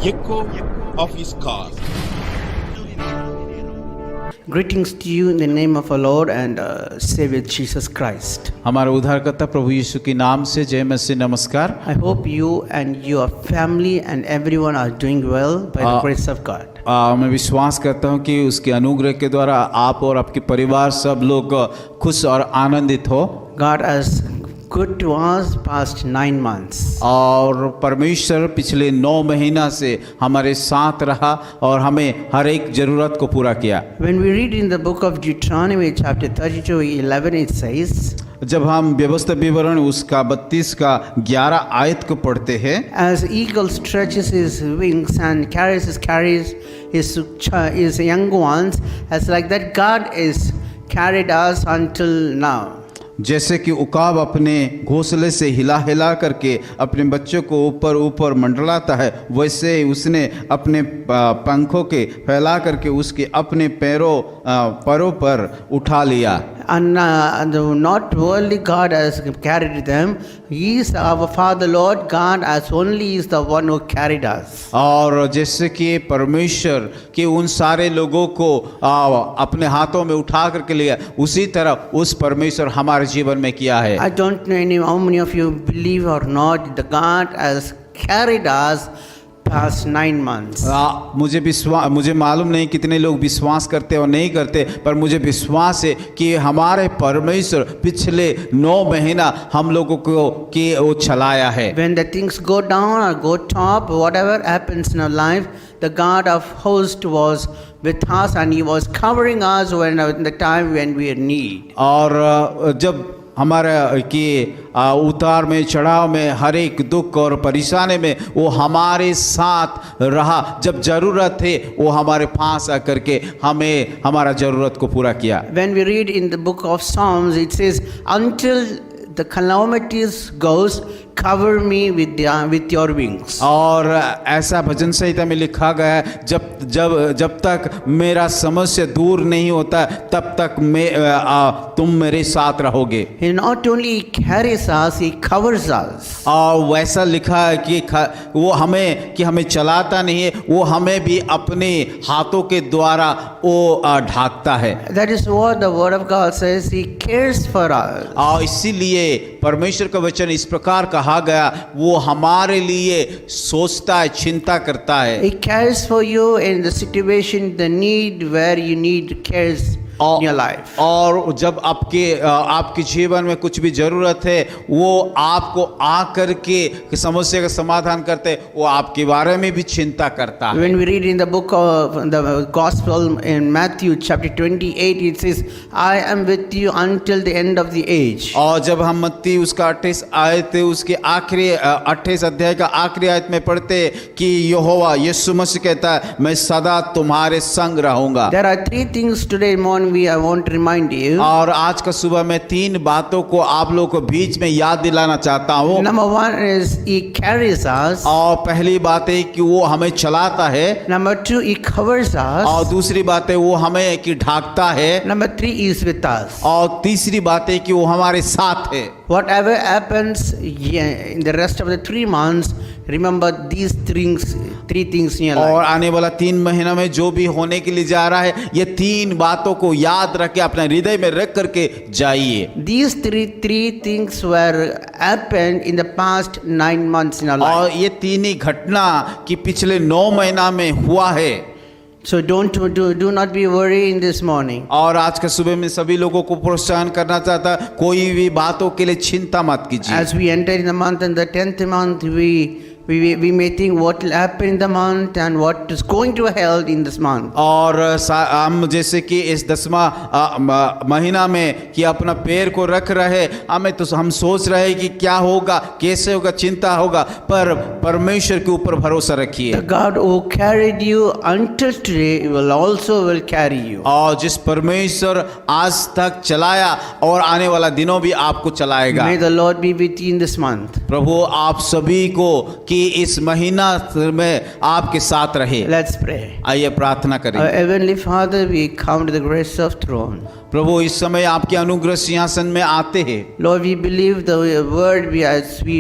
echo of his call. Greetings to you in the name of our Lord and Savior Jesus Christ. हमारे उद्धारकर्ता प्रभु यीशु के नाम से जय मसीह नमस्कार। I hope you and your family and everyone are doing well by the grace of God. मैं विश्वास करता हूँ कि उसके अनुग्रह के द्वारा आप और आपके परिवार सब लोग खुश और आनंदित हो। God has good to us past 9 months. और परमेश्वर पिछले 9 महीना से हमारे साथ रहा और हमें हर एक जरूरत को पूरा किया। When we read in the book of Deuteronomy chapter 32:11 it says, जब हम व्यवस्था विवरण उसका 32 का 11 आयत को पढ़ते हैं, as eagle stretches his wings and carries his young ones, as like that God is carried us until now. जैसे कि उकाब अपने घोंसले से हिला हिला करके अपने बच्चों को ऊपर ऊपर मंडलाता है, वैसे ही उसने अपने पंखों के फैला करके उसके अपने पैरों पर उठा लिया। And not worldly God has carried them. He is our Father Lord God, as only is the one who carried us. और जैसे कि परमेश्वर के उन सारे लोगों को अपने हाथों में उठा करके लिया, उसी तरह उस परमेश्वर हमारे जीवन में किया है। I don't know how many of you believe or not, the God has carried us past 9 months. मुझे मालूम नहीं कितने लोग विश्वास करते और नहीं करते, पर मुझे विश्वास है कि हमारे परमेश्वर पिछले 9 महीना हम लोगों को कि वो चलाया है। When the things go down or go top, whatever happens in our life, the God of hosts was with us and He was covering us when the time when we are in need. और जब हमारे कि उतार में चढ़ाव में हर एक दुख और परेशानी में वो हमारे साथ रहा, जब ज़रूरत थे वो हमारे पास आकर के हमें हमारा ज़रूरत को पूरा किया। When we read in the book of Psalms, it says, until the calamities goes, cover me with your wings. और ऐसा भजन संहिता में लिखा गया है, जब तक मेरा समस्या दूर नहीं होता तब तक तुम मेरे साथ रहोगे। He not only carries us, He covers us. और वैसा लिखा है कि वो हमें चलाता नहीं है, वो हमें भी अपने हाथों के द्वारा वो ढाकता है। That is what the word of God says. He cares for us. और इसीलिए परमेश्वर का वचन इस प्रकार कहा गया, वो हमारे लिए सोचता है, चिंता करता है। He cares for you in the situation, the need where you need cares in your life. और जब आपके जीवन में कुछ भी जरूरत है, वो आपको आकर के समस्या का समाधान करते, वो आपके बारे में भी चिंता करता है। When we read in the book of the Gospel in Matthew chapter 28, it says, I am with you until the end of the age. और जब हम मत्ती उसका 28 आयत उसके आखिरी 28 अध्याय का आखिरी आयत में पढ़ते कि यहोवा यीशु मसीह कहता है, मैं सदा तुम्हारे संग रहूंगा। There are 3 things today morning I want to remind you. और आज का सुबह मैं 3 बातों को आप लोगों को बीच में याद दिलाना चाहता हूँ। Number 1 is He carries us. और पहली बात है कि वो हमें चलाता है। Number 2, He covers us. और दूसरी बात है वो हमें कि ढाकता है। Number 3 is with us. और तीसरी बात है कि वो हमारे साथ है। Whatever happens in the rest of the 3 months, remember these 3 things in your life. और आने वाला 3 महीना में जो भी होने के लिए जा रहा है, ये 3 बातों को याद रख के अपने हृदय में रख करके जाइए। These three things were happened in the past 9 months in our life. और ये 3 ही घटना कि पिछले 9 महीना में हुआ है। So do not be worried in this morning. और आज के सुबह में सभी लोगों को प्रोत्साहन करना चाहता, कोई भी बातों के लिए चिंता मत कीजिए। As we enter in the month and the 10th month, we may think what will happen in the month and what is going to held in this month. और हम जैसे कि इस 10वां महीना में कि अपना पैर को रख रहे, हम सोच रहे कि क्या होगा, कैसे होगा, चिंता होगा, पर परमेश्वर के ऊपर भरोसा रखिए। The God who carried you until today will carry you. और जिस परमेश्वर आज तक चलाया और आने वाला दिनों भी आपको चलाएगा। May the Lord be with you in this month. प्रभु आप सभी को कि कि इस महीना में आपके साथ रहे। Let's pray. आइए प्रार्थना करें। Our Heavenly Father, we come to the grace of throne. प्रभु इस समय आपके अनुग्रह सिंहासन में आते हैं। Lord, we believe the word as we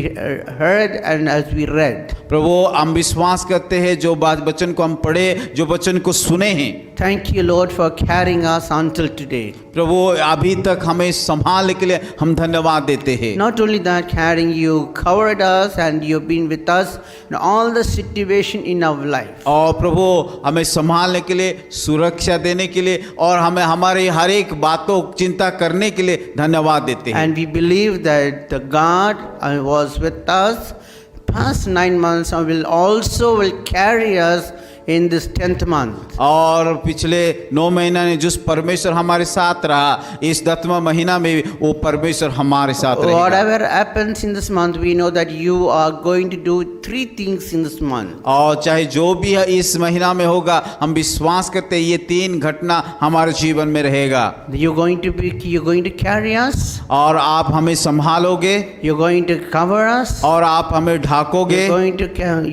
heard and as we read. प्रभु हम विश्वास करते हैं जो वचन को हम पढ़े, जो वचन को सुने हैं। Thank you, Lord, for carrying us until today. प्रभु अभी तक हमें संभालने के लिए हम धन्यवाद देते हैं। Not only that, carrying you covered us and you've been with us in all the situation in our life. और प्रभु हमें संभालने के लिए, सुरक्षा देने के लिए और हमें हमारी हर एक बातों चिंता करने के लिए धन्यवाद देते हैं। And we believe that the God was with us past 9 months and will carry us in this 10th month. और पिछले 9 महीना में जिस परमेश्वर हमारे साथ रहा, इस 10वां महीना में वो परमेश्वर हमारे साथ रहेगा। Whatever happens in this month, we know that you are going to do 3 things in this month. और चाहे जो भी है इस महीना में होगा, हम विश्वास करते हैं ये 3 घटना हमारे जीवन में रहेगा। You're going to carry us. और आप हमें संभालोगे। You're going to cover us. और आप हमें ढाकोगे।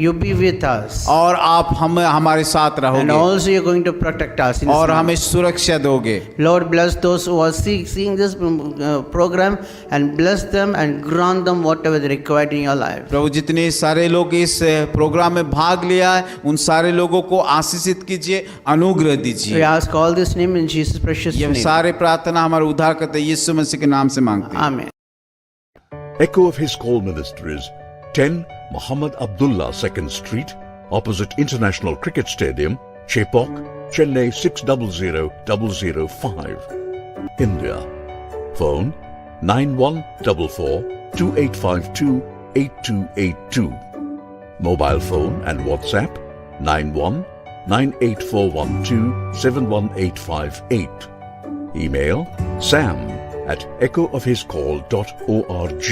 You be with us. और आप हमारे साथ रहोगे। And also you're going to protect us. और हमें सुरक्षा दोगे। Lord, bless those who are seeing this program and bless them and grant them whatever they require in your life. प्रभु जितने सारे लोग इस प्रोग्राम में भाग लिया है, उन सारे लोगों को आशीषित कीजिए, अनुग्रह दीजिए। We ask all this name in Jesus' precious ये name. सारे प्रार्थना हमारे उद्धारकर्ता यीशु मसीह के नाम से मांगते हैं। Amen. Echo of His Call Ministries, 10 Muhammad Abdullah 2nd Street, opposite International Cricket Stadium, Chepauk, Chennai 600005, India. Phone 9144-2852-8282. Mobile phone and WhatsApp 91-98412-71858. Email sam@echoofhiscall.org.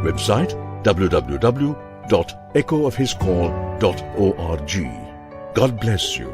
Website www.echoofhiscall.org. God bless you.